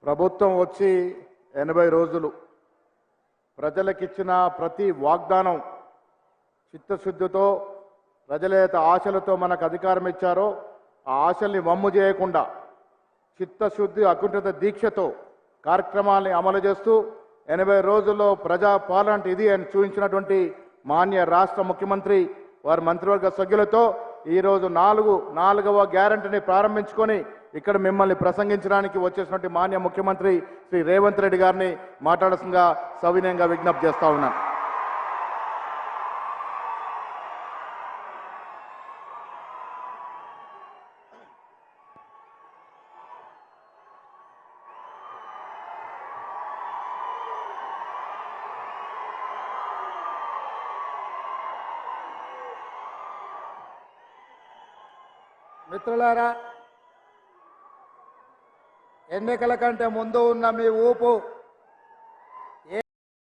ప్రభుత్వం వచ్చి 80 రోజులు ప్రజలకిచ్చిన ప్రతి వాగ్దానం చిత్తశుద్ధితో ప్రజలేత ఆశలతో మనకు అధికారం ఇచ్చారో ఆ ఆశల్ని వమ్ము చేయకుండా చిత్తశుద్ధి అకుంఠిత దీక్షతో కార్యక్రమాల్ని అమలు చేస్తూ 80 రోజుల్లో ప్రజా పాలన ఇది అని చూపించినటువంటి మాన్య రాష్ట్ర ముఖ్యమంత్రి వారి మంత్రివర్గ సభ్యులతో ఈరోజు నాలుగవ గ్యారంటీని ప్రారంభించుకొని ఇక్కడ మిమ్మల్ని ప్రసంగించడానికి వచ్చేసినటువంటి మాన్య ముఖ్యమంత్రి శ్రీ రేవంత్ రెడ్డి గారిని మాట్లాడాల్సిందిగా సవినయంగా విజ్ఞప్తి చేస్తా ఉన్నాను. మిత్రులారా, ఎన్నికల కంటే ముందు ఉన్న మీ ఊపు